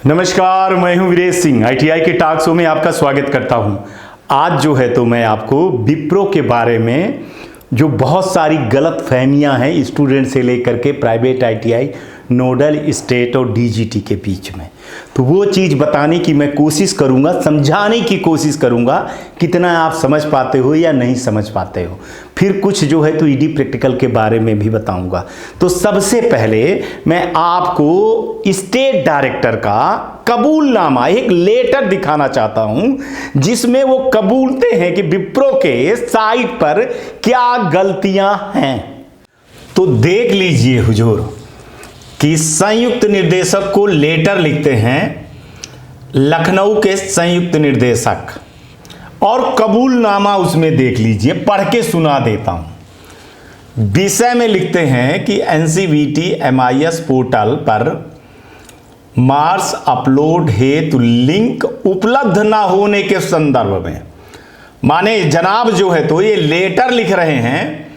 नमस्कार, मैं हूं वीरेश सिंह। आईटीआई के टॉक शो में आपका स्वागत करता हूं। आज जो है तो मैं आपको विप्रो के बारे में जो बहुत सारी गलत फहमियाँ हैं स्टूडेंट से लेकर के प्राइवेट आईटीआई, नोडल, स्टेट और डीजीटी के बीच में, तो वो चीज़ बताने की मैं कोशिश करूँगा, समझाने की कोशिश करूँगा कितना आप समझ पाते हो या नहीं समझ पाते हो। फिर कुछ जो है तो ईडी प्रैक्टिकल के बारे में भी बताऊँगा। तो सबसे पहले मैं आपको स्टेट डायरेक्टर का कबूलनामा, एक लेटर दिखाना चाहता हूं जिसमें वो कबूलते हैं कि विप्रो के साइट पर क्या गलतियां हैं। तो देख लीजिए हुजूर कि संयुक्त निर्देशक को लेटर लिखते हैं लखनऊ के संयुक्त निर्देशक, और कबूलनामा उसमें देख लीजिए, पढ़ के सुना देता हूं। विषय में लिखते हैं कि एनसीवीटी एमआईएस पोर्टल पर मार्क्स अपलोड हेतु लिंक उपलब्ध ना होने के संदर्भ में, माने जनाब जो है तो ये लेटर लिख रहे हैं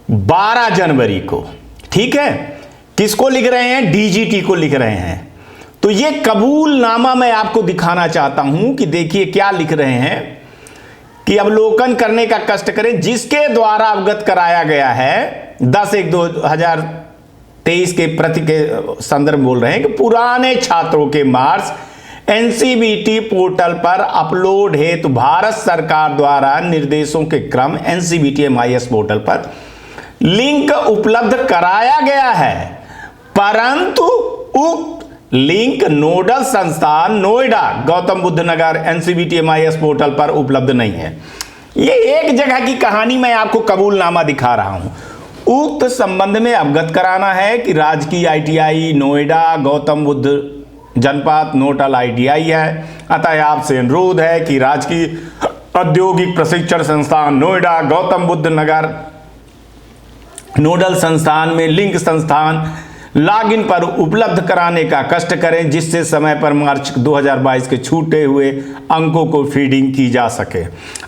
12 जनवरी को, ठीक है। किसको लिख रहे हैं? डीजीटी को लिख रहे हैं। तो ये कबूलनामा मैं आपको दिखाना चाहता हूं कि देखिए क्या लिख रहे हैं कि अवलोकन करने का कष्ट करें। जिसके द्वारा अवगत कराया गया है 10/1/2023 के प्रति के संदर्भ बोल रहे हैं कि पुराने छात्रों के मार्क्स एनसीवीटी पोर्टल पर अपलोड हेतु भारत सरकार द्वारा निर्देशों के क्रम एनसीवीटी एमआईएस पोर्टल पर लिंक उपलब्ध कराया गया है, परंतु उक्त लिंक नोडल संस्थान नोएडा गौतम बुद्ध नगर एनसीवीटी एमआईएस पोर्टल पर उपलब्ध नहीं है। ये एक जगह की कहानी मैं आपको कबूलनामा दिखा रहा हूं। उक्त संबंध में अवगत कराना है कि राजकीय आईटीआई नोएडा गौतम बुद्ध जनपद नोडल आईटीआई है, अतः आपसे अनुरोध है कि राजकीय औद्योगिक प्रशिक्षण संस्थान नोएडा गौतम बुद्ध नगर नोडल संस्थान में लिंक संस्थान लॉगिन पर उपलब्ध कराने का कष्ट करें, जिससे समय पर मार्च 2022 के छूटे हुए अंकों को फीडिंग की जा सके।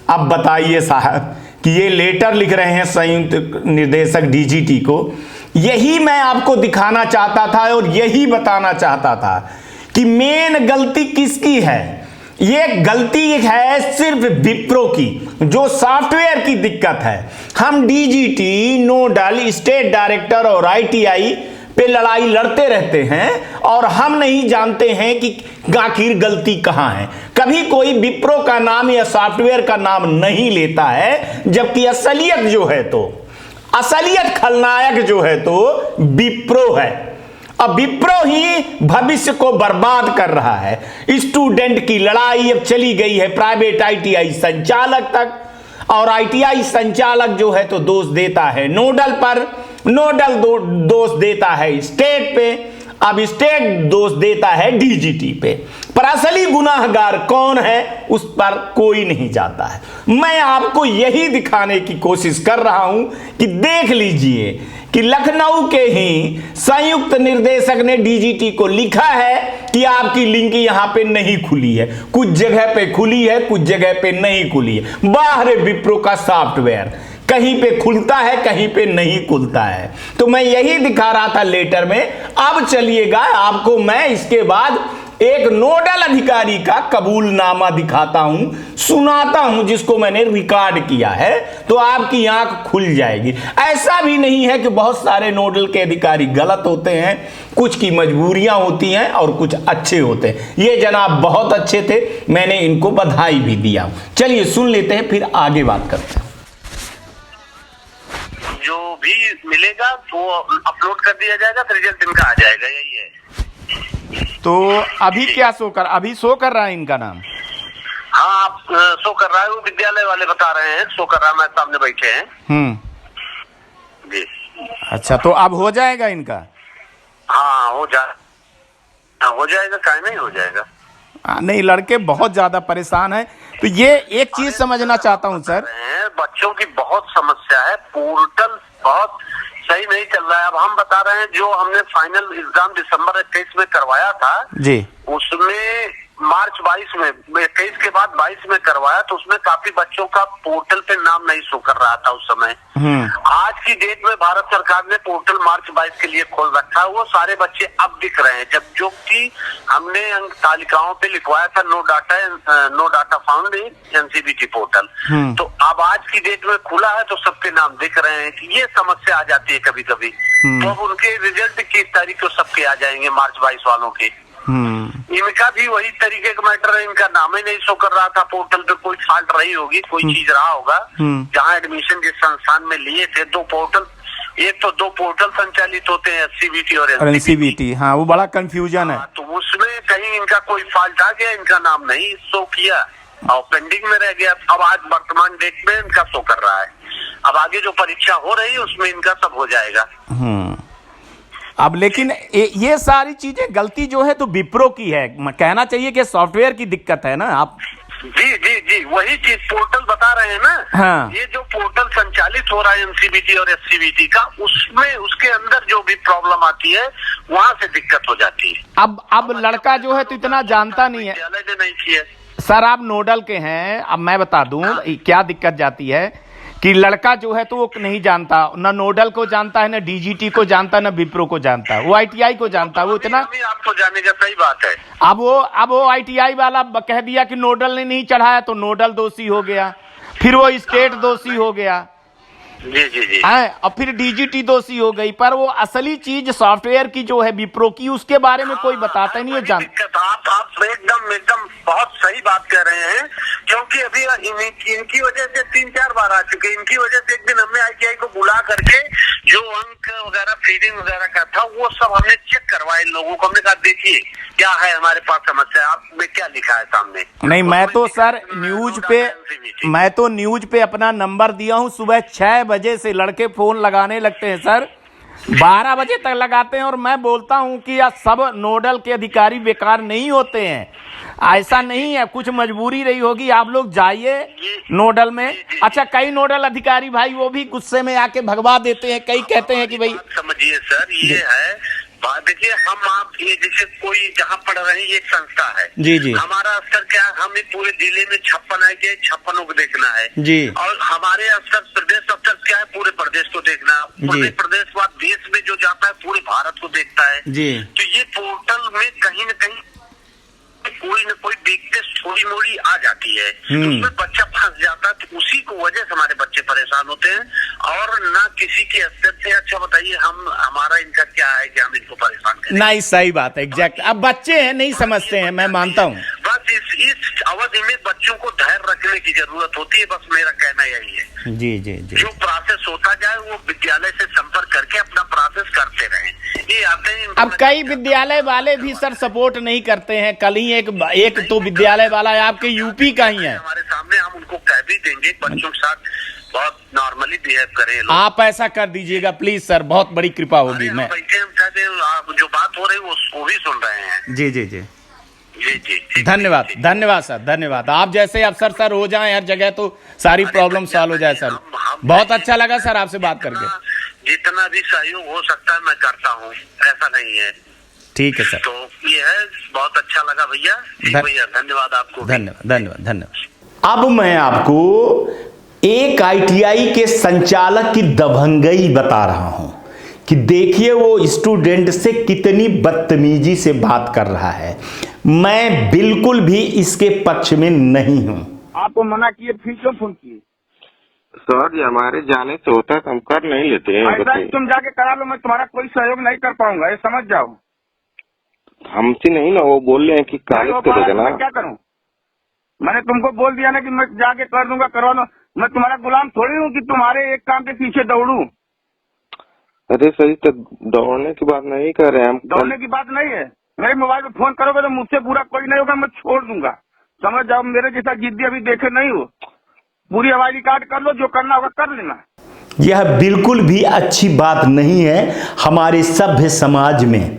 अब बताइए साहब कि ये लेटर लिख रहे हैं संयुक्त निर्देशक डीजीटी को, यही मैं आपको दिखाना चाहता था और यही बताना चाहता था कि मेन गलती किसकी है। ये गलती है सिर्फ विप्रो की, जो सॉफ्टवेयर की दिक्कत है। हम डीजीटी, नोडल, स्टेट डायरेक्टर और आईटीआई पे लड़ाई लड़ते रहते हैं और हम नहीं जानते हैं कि आखिर गलती कहां है। कभी कोई विप्रो का नाम या सॉफ्टवेयर का नाम नहीं लेता है, जबकि असलियत जो है तो असलियत खलनायक जो है तो विप्रो है। अब विप्रो ही भविष्य को बर्बाद कर रहा है। स्टूडेंट की लड़ाई अब चली गई है प्राइवेट आईटीआई संचालक तक, और आईटीआई संचालक जो है तो दोष देता है नोडल पर, नोडल दोष देता है स्टेट पे, अब स्टेट दोष देता है डीजीटी पे। पर असली गुनाहगार कौन है उस पर कोई नहीं जाता है। मैं आपको यही दिखाने की कोशिश कर रहा हूं कि देख लीजिए कि लखनऊ के ही संयुक्त निर्देशक ने डीजीटी को लिखा है कि आपकी लिंक यहां पे नहीं खुली है, कुछ जगह पे खुली है, कुछ जगह पे नहीं खुली है। बाहर विप्रो का सॉफ्टवेयर कहीं पे खुलता है, कहीं पे नहीं खुलता है। तो मैं यही दिखा रहा था लेटर में। अब चलिएगा आपको मैं इसके बाद एक नोडल अधिकारी का कबूलनामा दिखाता हूं, सुनाता हूं, जिसको मैंने रिकॉर्ड किया है, तो आपकी आंख खुल जाएगी। ऐसा भी नहीं है कि बहुत सारे नोडल के अधिकारी गलत होते हैं, कुछ की मजबूरियां होती हैं और कुछ अच्छे होते हैं। ये जनाब बहुत अच्छे थे, मैंने इनको बधाई भी दिया। चलिए सुन लेते हैं, फिर आगे बात करते हैं। जो भी मिलेगा वो अपलोड कर दिया जाएगा, तो रिजल्ट इनका आ जाएगा, यही है। तो अभी क्या शो कर, अभी शो कर रहा है इनका नाम? हाँ, आप शो कर रहा है, वो विद्यालय वाले बता रहे हैं शो कर रहा है, मैं सामने बैठे हैं जी। अच्छा, तो अब हो जाएगा इनका? हाँ हो जाएगा, काहे नहीं हो जाएगा। नहीं, लड़के बहुत ज्यादा परेशान हैं। तो ये एक चीज समझना चाहता हूं सर, बच्चों की बहुत समस्या है, पोर्टल बहुत सही नहीं चल रहा है। अब हम बता रहे हैं जो हमने फाइनल एग्जाम दिसंबर 21 में करवाया था जी, उसमें मार्च 22 में 21 के बाद 22 में करवाया तो उसमें काफी बच्चों का पोर्टल पे नाम नहीं शो कर रहा था उस समय। आज की डेट में भारत सरकार ने पोर्टल मार्च 22 के लिए खोल रखा है, वो सारे बच्चे अब दिख रहे हैं, जब जो कि हमने अंक तालिकाओं पे लिखवाया था no data found in NCBT portal. तो अब आज की डेट में खुला है तो सबके नाम दिख रहे हैं। ये समस्या आ जाती है कभी कभी, तो अब उनके रिजल्ट किस तारीख को सबके आ जाएंगे मार्च 22 वालों के। इनका भी वही तरीके का मैटर है, इनका नाम ही नहीं शो कर रहा था पोर्टल पे, कोई फॉल्ट रही होगी, कोई चीज रहा होगा। जहाँ एडमिशन जिस संस्थान में लिए थे, दो पोर्टल संचालित होते हैं, एससीबीटी और एनसीबीटी। हाँ, वो बड़ा कंफ्यूजन है। तो उसमें कहीं इनका कोई फॉल्ट आ गया, इनका नाम नहीं शो किया और पेंडिंग में रह गया। अब आज वर्तमान डेट में इनका शो कर रहा है, अब आगे जो परीक्षा हो रही है उसमें इनका सब हो जाएगा। अब लेकिन ये सारी चीजें गलती जो है तो विप्रो की है, कहना चाहिए कि सॉफ्टवेयर की दिक्कत है ना। आप जी वही चीज पोर्टल बता रहे हैं ना। हाँ। ये जो पोर्टल संचालित हो रहा है एनसीबीटी और एससीबीटी का, उसमें उसके अंदर जो भी प्रॉब्लम आती है वहाँ से दिक्कत हो जाती है। अब लड़का जो है तो इतना जानता नहीं है। विद्यालय ने नहीं किया सर, आप नोडल के हैं, अब मैं बता दूं क्या दिक्कत जाती है कि लड़का जो है तो वो नहीं जानता, ना नोडल को जानता है, ना डीजीटी को जानता है, ना विप्रो को जानता है, वो आईटीआई को जानता है। वो इतना आपको जाने का सही बात है। अब वो आईटीआई वाला कह दिया कि नोडल ने नहीं चढ़ाया तो नोडल दोषी हो गया, फिर वो स्टेट दोषी हो गया, जी और फिर डीजीटी दोषी हो गई। पर वो असली चीज सॉफ्टवेयर की जो है विप्रो की, उसके बारे में कोई बताता ही नहीं है। आप एकदम बहुत सही बात कह रहे हैं, क्योंकि अभी इनकी वजह से 3-4 बार आ चुके। इनकी वजह से एक दिन हमने आईटीआई को बुला करके जो अंक वगैरह फीडिंग वगैरह का था वो सब हमने चेक करवाया इन लोगों को। हमने कहा देखिए क्या है हमारे पास समस्या, आपने क्या लिखा है सामने। नहीं, मैं तो सर न्यूज पे अपना नंबर दिया हूँ। सुबह 6 बजे से लड़के फोन लगाने लगते हैं सर, 12 बजे तक लगाते हैं, और मैं बोलता हूं कि यह सब नोडल के अधिकारी बेकार नहीं होते हैं, ऐसा नहीं है, कुछ मजबूरी रही होगी। आप लोग जाइए नोडल में। अच्छा, कई नोडल अधिकारी भाई वो भी गुस्से में आके भगवा देते हैं, कई कहते हैं कि भाई समझिए सर, ये है बात। देखिए हम आप ये जैसे कोई जहाँ पढ़ रहे हैं, ये एक संस्था है जी, हमारा स्तर क्या है, हमें पूरे जिले में 56 आए के 56 को देखना है जी, और हमारे स्तर प्रदेश स्तर क्या है, पूरे प्रदेश को देखना है। पूरे प्रदेश बाद देश में जो जाता है पूरे भारत को देखता है जी। तो ये पोर्टल में कहीं न कहीं कोई न कोई वीकनेस थोड़ी मोड़ी आ जाती है, तो उसमें बच्चा फंस जाता है। तो उसी को वजह से हमारे बच्चे परेशान होते हैं, और ना किसी के स्तर से। अच्छा बताइए, हमारा इनका क्या है कि हम इनको परेशान करें? नहीं, सही बात है, एग्जैक्ट। अब बच्चे हैं, नहीं समझते हैं, मैं मानता हूँ। बस इस अवधि में बच्चों को धैर्य रखने की जरूरत होती है, बस मेरा कहना यही है। जी जी जी। जो प्रोसेस होता जाए वो विद्यालय से संपर्क करके अपना प्रोसेस करते रहें। ये आते हैं। अब कई विद्यालय वाले भी सर सपोर्ट नहीं करते हैं। कल ही एक तो विद्यालय वाला है आपके यूपी का ही है, हमारे सामने, हम उनको कह भी देंगे बच्चों के साथ बहुत नॉर्मली बिहेव करें। आप ऐसा कर दीजिएगा प्लीज सर, बहुत बड़ी कृपा होगी। मैं आप जो बात हो रही है वो भी सुन रहे हैं। जी जी जी जी। धन्यवाद सर, धन्यवाद। आप जैसे अफसर सर हो जाएं हर जगह तो सारी प्रॉब्लम सॉल्व हो जाए सर। बहुत अच्छा लगा सर आपसे बात करके। जितना भी सहयोग हो सकता है मैं करता हूँ, ऐसा नहीं है। ठीक है सर। तो ये है, बहुत अच्छा लगा भैया। भैया धन्यवाद आपको। धन्यवाद। अब मैं आपको एक आईटीआई के संचालक की दबंगई बता रहा हूं कि देखिए वो स्टूडेंट से कितनी बदतमीजी से बात कर रहा है। मैं बिल्कुल भी इसके पक्ष में नहीं हूं। आपको मना किए, फिर क्यों फोन किए? सर ये हमारे जाने से होता है तो हम कर नहीं लेते हैं। ऐसा ही तुम जाके करा लो, मैं तुम्हारा कोई सहयोग नहीं कर पाऊंगा, ये समझ जाओ। हमसे नहीं ना, वो बोल रहे हैं कि कागज कर देना। मैं क्या करूं? मैंने तुमको बोल दिया ना कि मैं जाके कर दूंगा, करवा लो। मैं तुम्हारा गुलाम थोड़ी हूँ कि तुम्हारे एक काम के पीछे दौड़ूं। अरे सही तो दौड़ने की बात नहीं कर रहे हैं हम। दौड़ने की बात नहीं है। मेरे मोबाइल में फोन करोगे तो मुझसे बुरा कोई नहीं होगा, मैं छोड़ दूंगा, समझ जाओ। मेरे जैसा जिद्दी अभी देखे नहीं हो। पूरी हवाई रिकॉर्ड कर लो, जो करना होगा कर लेना। यह बिल्कुल भी अच्छी बात नहीं है हमारे सभ्य समाज में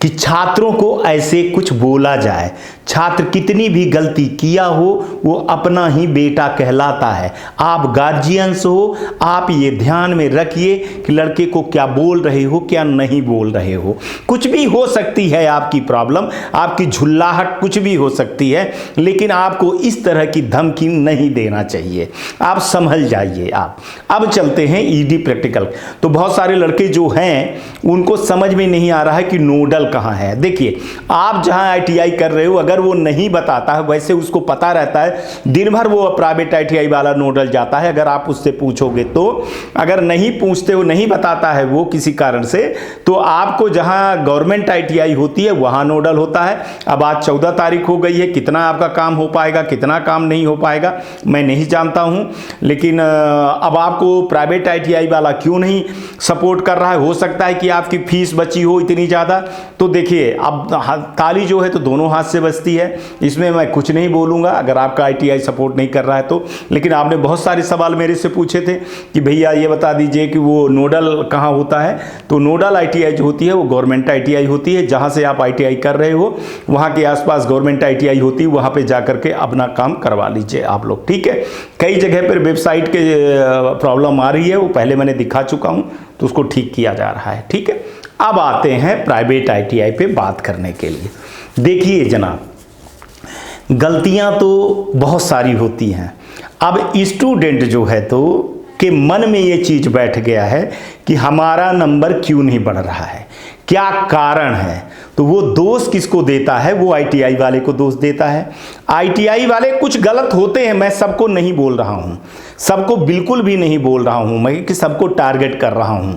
कि छात्रों को ऐसे कुछ बोला जाए। छात्र कितनी भी गलती किया हो वो अपना ही बेटा कहलाता है। आप गार्जियंस हो, आप ये ध्यान में रखिए कि लड़के को क्या बोल रहे हो, क्या नहीं बोल रहे हो। कुछ भी हो सकती है आपकी प्रॉब्लम, आपकी झुल्लाहट कुछ भी हो सकती है, लेकिन आपको इस तरह की धमकी नहीं देना चाहिए। आप संभल जाइए। आप अब चलते हैं ईडी प्रैक्टिकल। तो बहुत सारे लड़के जो हैं उनको समझ में नहीं आ रहा है कि नोडल कहाँ है। देखिए, आप जहां आईटीआई कर रहे हो, अगर वो नहीं बताता है, वैसे उसको पता रहता है, दिन भर वो प्राइवेट आईटीआई वाला नोडल जाता है। अगर आप उससे पूछोगे तो, अगर नहीं पूछते हो, नहीं बताता है वो किसी कारण से, तो आपको जहां गवर्नमेंट आईटीआई होती है वहां नोडल होता है। अब आज 14 तारीख हो गई है, कितना आपका काम हो पाएगा, कितना काम नहीं हो पाएगा मैं नहीं जानता हूं, लेकिन अब आपको प्राइवेट आईटीआई वाला क्यों नहीं सपोर्ट कर रहा है। हो सकता है कि आपकी फीस बची हो इतनी ज़्यादा। तो देखिए, अब ताली जो है तो दोनों हाथ से बजती है, इसमें मैं कुछ नहीं बोलूँगा अगर आपका आईटीआई सपोर्ट नहीं कर रहा है तो। लेकिन आपने बहुत सारे सवाल मेरे से पूछे थे कि भैया ये बता दीजिए कि वो नोडल कहाँ होता है। तो नोडल आईटीआई जो होती है वो गवर्नमेंट आईटीआई होती है। जहाँ से आप आईटीआई कर रहे हो वहाँ के आसपास गवर्नमेंट आईटीआई होती है, वहाँ पे जा करके अपना काम करवा लीजिए आप लोग, ठीक है। कई जगह पर वेबसाइट के प्रॉब्लम आ रही है, वो पहले मैंने दिखा चुका हूँ, तो उसको ठीक किया जा रहा है, ठीक है। अब आते हैं प्राइवेट आईटीआई पे बात करने के लिए। देखिए जनाब, गलतियां तो बहुत सारी होती हैं। अब स्टूडेंट जो है तो के मन में ये चीज बैठ गया है कि हमारा नंबर क्यों नहीं बढ़ रहा है, क्या कारण है। तो वो दोष किसको देता है, वो आईटीआई वाले को दोष देता है। आईटीआई वाले कुछ गलत होते हैं, मैं सबको नहीं बोल रहा हूं, सबको बिल्कुल भी नहीं बोल रहा हूं मैं कि सबको टारगेट कर रहा हूं।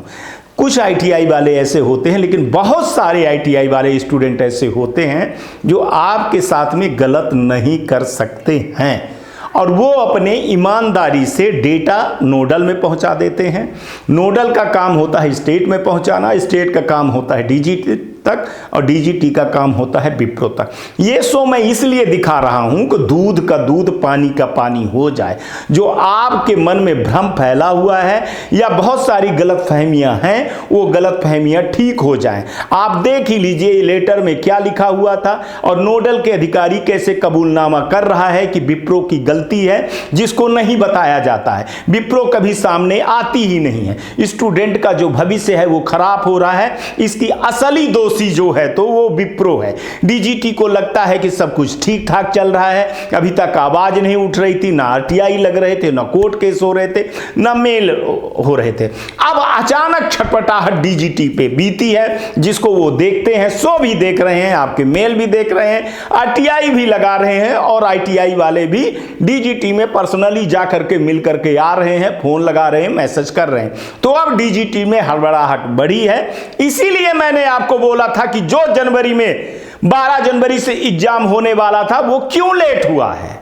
कुछ आईटीआई वाले ऐसे होते हैं, लेकिन बहुत सारे आईटीआई वाले स्टूडेंट ऐसे होते हैं जो आपके साथ में गलत नहीं कर सकते हैं, और वो अपने ईमानदारी से डेटा नोडल में पहुंचा देते हैं। नोडल का काम होता है स्टेट में पहुंचाना, स्टेट का काम होता है डीजीटी तक, और डीजीटी का काम होता है विप्रो तक। ये शो मैं इसलिए दिखा रहा हूं कि दूध का दूध पानी का पानी हो जाए। जो आपके मन में भ्रम फैला हुआ है या बहुत सारी गलतफहमियां हैं, वो गलतफहमियां ठीक हो जाएं। आप देख ही लीजिए लेटर में क्या लिखा हुआ था, और नोडल के अधिकारी कैसे कबूलनामा कर रहा है कि विप्रो की गलती है, जिसको नहीं बताया जाता है। विप्रो कभी सामने आती ही नहीं है। स्टूडेंट का जो भविष्य है वो खराब हो रहा है, इसकी असली दोषी जो है तो वो विप्रो है। डीजीटी को लगता है कि सब कुछ ठीक ठाक चल रहा है, अभी तक आवाज नहीं उठ रही थी, ना आरटीआई लग रहे थे, ना कोर्ट केस हो रहे थे, ना मेल हो रहे थे। अब अचानक छटपटाहट डीजीटी पे बीती है, जिसको वो देखते हैं, सो भी देख रहे हैं, आपके मेल भी देख रहे हैं, आरटीआई भी लगा रहे हैं, और आईटीआई वाले भी डीजीटी में पर्सनली जा करके मिल करके आ रहे हैं, फोन लगा रहे हैं, मैसेज कर रहे हैं। तो अब डीजीटी में हड़बड़ाहट बढ़ी है। इसीलिए मैंने आपको बोला था कि जो जनवरी में 12 जनवरी से एग्जाम होने वाला था वो क्यों लेट हुआ है,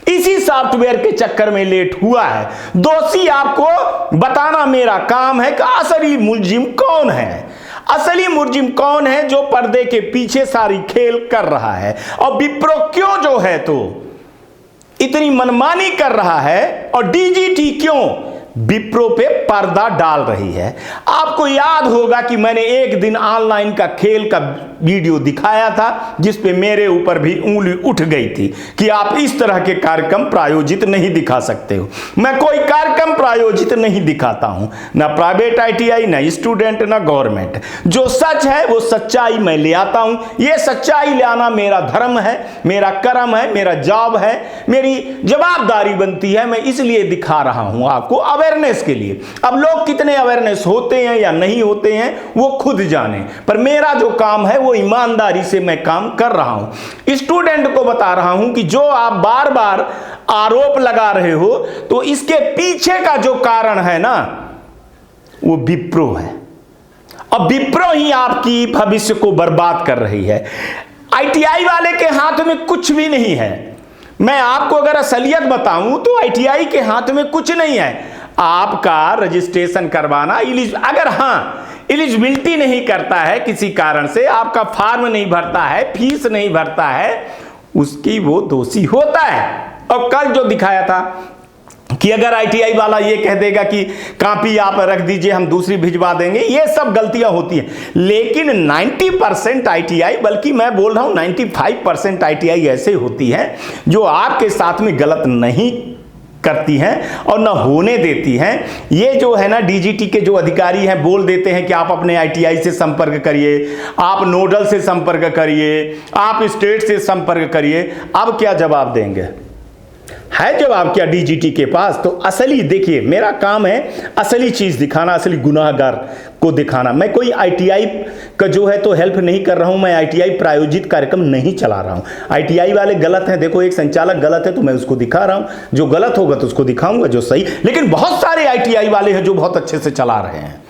इसी सॉफ्टवेयर के चक्कर में लेट हुआ है। दोषी आपको बताना मेरा काम है कि असली मुलजिम कौन है। असली मुलजिम कौन है जो पर्दे के पीछे सारी खेल कर रहा है, और विप्रो क्यों जो है तो इतनी मनमानी कर रहा है, और डीजीटी क्यों विप्रो पे पर्दा डाल रही है। आपको याद होगा कि मैंने एक दिन ऑनलाइन का खेल का वीडियो दिखाया था, जिस पे मेरे ऊपर भी उंगली उठ गई थी कि आप इस तरह के कार्यक्रम प्रायोजित नहीं दिखा सकते हो। मैं कोई कार्यक्रम प्रायोजित नहीं दिखाता हूं, ना प्राइवेट आईटीआई, ना स्टूडेंट, ना गवर्नमेंट। जो सच है वो सच्चाई मैं ले आता हूं। ये सच्चाई ले आना मेरा धर्म है, मेरा कर्म है, मेरा जॉब है, मेरी जवाबदारी बनती है। मैं इसलिए दिखा रहा हूं आपको अवेयरनेस के लिए। अब लोग कितने अवेयरनेस होते हैं या नहीं होते हैं वो खुद जाने, पर मेरा जो काम है वो ईमानदारी से मैं काम कर रहा हूं। स्टूडेंट को बता रहा हूं कि जो आप बार बार आरोप लगा रहे हो, तो इसके पीछे का जो कारण है ना, वो विप्रो है, और विप्रो ही आपकी भविष्य को बर्बाद कर रही है। आईटीआई वाले के हाथ में कुछ भी नहीं है। मैं आपको अगर असलियत बताऊं तो आईटीआई के हाथ में कुछ नहीं है। आपका रजिस्ट्रेशन करवाना, अगर हाँ एलिजिबिलिटी नहीं करता है किसी कारण से, आपका फॉर्म नहीं भरता है, फीस नहीं भरता है, उसकी वो दोषी होता है। और कल जो दिखाया था कि अगर आईटीआई वाला ये कह देगा कि कॉपी आप रख दीजिए हम दूसरी भिजवा देंगे, ये सब गलतियां होती हैं। लेकिन 90% आईटीआई, बल्कि मैं बोल रहा हूं 95% आईटीआई ऐसे होती है जो आपके साथ में गलत नहीं करती हैं और ना होने देती हैं। ये जो है ना डीजीटी के जो अधिकारी हैं बोल देते हैं कि आप अपने आईटीआई से संपर्क करिए, आप नोडल से संपर्क करिए, आप स्टेट से संपर्क करिए। अब क्या जवाब देंगे? है जवाब क्या डीजीटी के पास? तो असली देखिए, मेरा काम है असली चीज दिखाना, असली गुनाहगार को दिखाना। मैं कोई आईटीआई का जो है तो हेल्प नहीं कर रहा हूं, मैं आईटीआई प्रायोजित कार्यक्रम नहीं चला रहा हूं। आईटीआई वाले गलत हैं, देखो एक संचालक गलत है तो मैं उसको दिखा रहा हूं, जो गलत होगा तो उसको दिखाऊंगा जो सही। लेकिन बहुत सारे आईटीआई वाले हैं जो बहुत अच्छे से चला रहे हैं,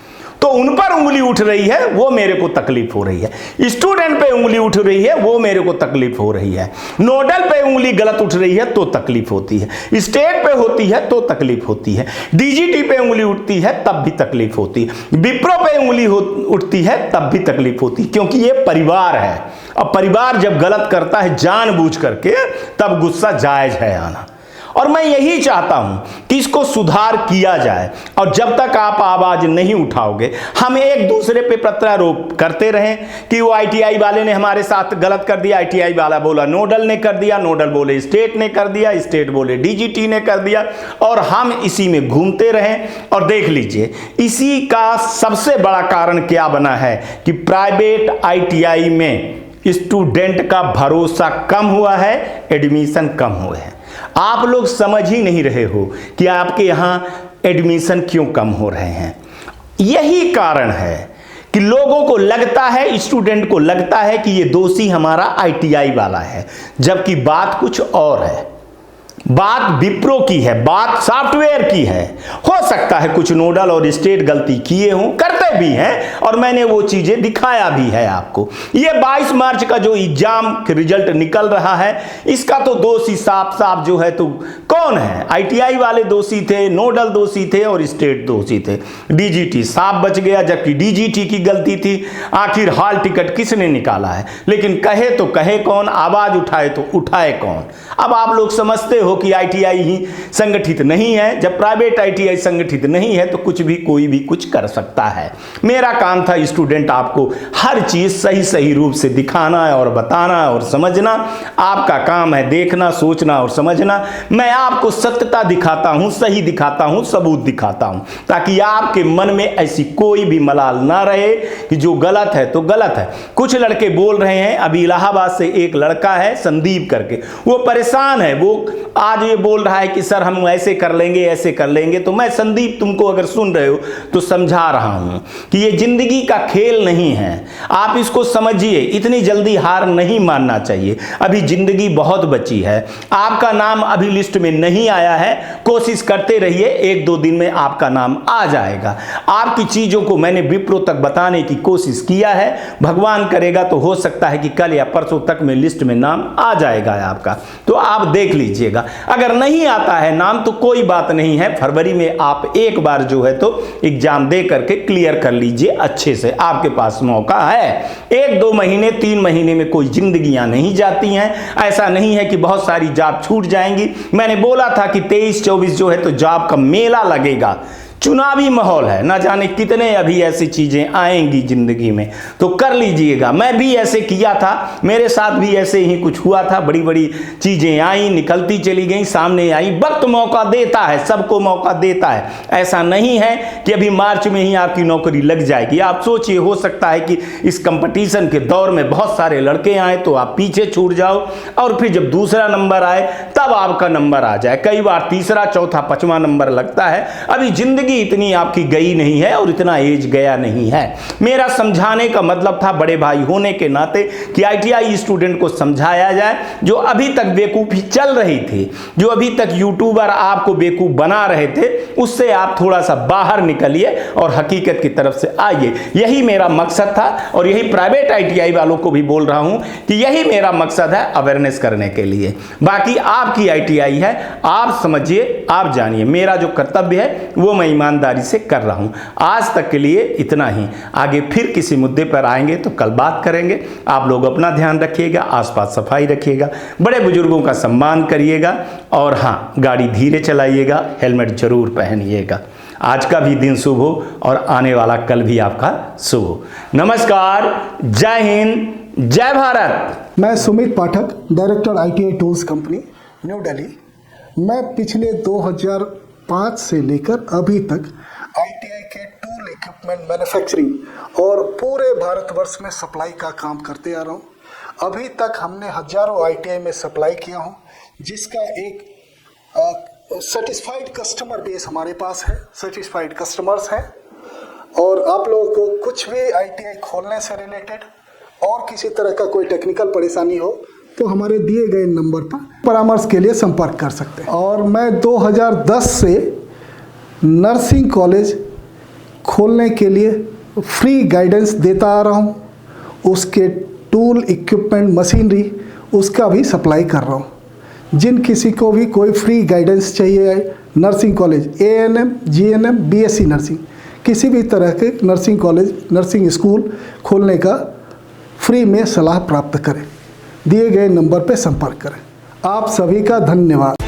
तो उन पर उंगली उठ रही है, वो मेरे को तकलीफ हो रही है। स्टूडेंट पे उंगली उठ रही है, वो मेरे को तकलीफ हो रही है। नोडल पे उंगली गलत उठ रही है तो तकलीफ होती है, स्टेट पे होती है तो तकलीफ होती है, डीजीटी पे उंगली उठती है तब भी तकलीफ होती है, विप्रो पे उंगली उठती है तब भी तकलीफ होती है, क्योंकि ये परिवार है। अब परिवार जब गलत करता है जानबूझ करके, तब गुस्सा जायज है आना। और मैं यही चाहता हूं कि इसको सुधार किया जाए। और जब तक आप आवाज नहीं उठाओगे, हम एक दूसरे पे प्रत्यारोप करते रहें कि वो आईटीआई वाले ने हमारे साथ गलत कर दिया, आईटीआई वाला बोला नोडल ने कर दिया, नोडल बोले स्टेट ने कर दिया, स्टेट बोले डीजीटी ने कर दिया, और हम इसी में घूमते रहें। और देख लीजिए, इसी का सबसे बड़ा कारण क्या बना है कि प्राइवेट आईटीआई में स्टूडेंट का भरोसा कम हुआ है, एडमिशन कम हुए हैं। आप लोग समझ ही नहीं रहे हो कि आपके यहां एडमिशन क्यों कम हो रहे हैं। यही कारण है कि लोगों को लगता है, स्टूडेंट को लगता है कि ये दोषी हमारा आईटीआई वाला है, जबकि बात कुछ और है। बात विप्रो की है, बात सॉफ्टवेयर की है। हो सकता है कुछ नोडल और स्टेट गलती किए हों, करते भी हैं, और मैंने वो चीजें दिखाया भी है आपको। ये 22 मार्च का जो एग्जाम रिजल्ट निकल रहा है, इसका तो दोषी साफ साफ जो है तो कौन है? आईटीआई वाले दोषी थे, नोडल दोषी थे और स्टेट दोषी थे। डीजीटी साफ बच गया, जबकि डीजीटी की गलती थी। आखिर हाल टिकट किसने निकाला है? लेकिन कहे तो कहे कौन, आवाज उठाए तो उठाए कौन? अब आप लोग समझते हो कि आईटीआई ही संगठित नहीं है। जब प्राइवेट आईटीआई संगठित नहीं है तो कुछ भी कोई भी कुछ कर सकता है। मेरा काम था स्टूडेंट आपको हर चीज सही सही रूप से दिखाना और बताना और समझना। आपका काम है देखना, सोचना और समझना। मैं आपको सत्यता दिखाता हूं, सही दिखाता हूं, सबूत दिखाता हूं, ताकि आपके मन में ऐसी कोई भी मलाल ना रहे कि जो गलत है तो गलत है। कुछ लड़के बोल रहे हैं, अभी इलाहाबाद से एक लड़का है संदीप करके, वो परेशान है। वो आज ये बोल रहा है कि सर हम ऐसे कर लेंगे, ऐसे कर लेंगे। तो मैं संदीप तुमको अगर सुन रहे हो तो समझा रहा हूं कि ये जिंदगी का खेल नहीं है। आप इसको समझिए, इतनी जल्दी हार नहीं मानना चाहिए। अभी जिंदगी बहुत बची है। आपका नाम अभी लिस्ट में नहीं आया है, कोशिश करते रहिए, 1-2 दिन में आपका नाम आ जाएगा। आपकी चीजों को मैंने विप्रो तक बताने की कोशिश किया है। भगवान करेगा तो हो सकता है कि कल या परसों तक में लिस्ट में नाम आ जाएगा आपका, तो आप देख लीजिएगा। अगर नहीं आता है नाम तो कोई बात नहीं है, फरवरी में आप एक बार जो है तो एग्जाम दे करके क्लियर कर लीजिए अच्छे से, आपके पास मौका है। 1-2 महीने 3 महीने में कोई जिंदगियां नहीं जाती हैं। ऐसा नहीं है कि बहुत सारी जॉब छूट जाएंगी। मैंने बोला था कि 23-24 जो है तो जॉब का मेला लगेगा। चुनावी माहौल है, ना जाने कितने अभी ऐसी चीजें आएंगी जिंदगी में, तो कर लीजिएगा। मैं भी ऐसे किया था, मेरे साथ भी ऐसे ही कुछ हुआ था। बड़ी बड़ी चीजें आई, निकलती चली गई, सामने आई। वक्त मौका देता है, सबको मौका देता है। ऐसा नहीं है कि अभी मार्च में ही आपकी नौकरी लग जाएगी। आप सोचिए, हो सकता है कि इस कंपटीशन के दौर में बहुत सारे लड़के आए तो आप पीछे छूट जाओ, और फिर जब दूसरा नंबर आए तब आपका नंबर आ जाए। कई बार तीसरा, चौथा, 5वां नंबर लगता है। अभी जिंदगी इतनी आपकी गई नहीं है और इतना एज गया नहीं है। मेरा समझाने का मतलब था बड़े भाई होने के नाते कि आईटीआई स्टूडेंट को समझाया जाए, जो अभी तक बेवकूफी चल रही थी, जो अभी तक यूट्यूबर आपको बेवकूफ बना रहे थे, उससे आप थोड़ा सा बाहर निकलिए और हकीकत की तरफ से आइए। यही मेरा मकसद था, और यही प्राइवेट आईटीआई वालों को भी बोल रहा हूं कि यही मेरा मकसद है, अवेयरनेस करने के लिए। बाकी आपकी आईटीआई है, आप समझिए, आप जानिए। मेरा जो कर्तव्य है वो मैं ईमानदारी से कर रहा हूं। आज तक के लिए इतना ही। आगे फिर किसी मुद्दे पर आएंगे तो कल बात करेंगे। आप लोग अपना ध्यान रखिएगा, आसपास सफाई रखिएगा, बड़े बुजुर्गों का सम्मान करिएगा और हाँ, गाड़ी धीरे चलाइएगा, हेलमेट जरूर पहनिएगा। आज का भी दिन शुभ हो और आने वाला कल भी आपका शुभ हो। नमस्कार, जय हिंद, जय भारत। मैं Sumit Pathak, director ITI tools company, New Delhi. मैं पिछले 2005 से लेकर अभी तक ITI के टूल इक्विपमेंट मैन्युफैक्चरिंग और पूरे भारतवर्ष में सप्लाई का काम करते आ रहा हूँ। अभी तक हमने हजारों ITI में सप्लाई किया हूँ, जिसका एक सेटिस्फाइड कस्टमर बेस हमारे पास है, सेटिस्फाइड कस्टमर्स हैं। और आप लोगों को कुछ भी ITI खोलने से रिलेटेड और किसी तरह का कोई टेक्निकल परेशानी हो तो हमारे दिए गए नंबर पर परामर्श के लिए संपर्क कर सकते हैं। और मैं 2010 से नर्सिंग कॉलेज खोलने के लिए फ्री गाइडेंस देता आ रहा हूँ। उसके टूल इक्विपमेंट मशीनरी उसका भी सप्लाई कर रहा हूँ। जिन किसी को भी कोई फ्री गाइडेंस चाहिए, nursing college, ANM, GNM, BSc nursing, किसी भी तरह के नर्सिंग कॉलेज, नर्सिंग स्कूल खोलने का फ्री में सलाह प्राप्त करें। दिए गए नंबर पर संपर्क करें। आप सभी का धन्यवाद।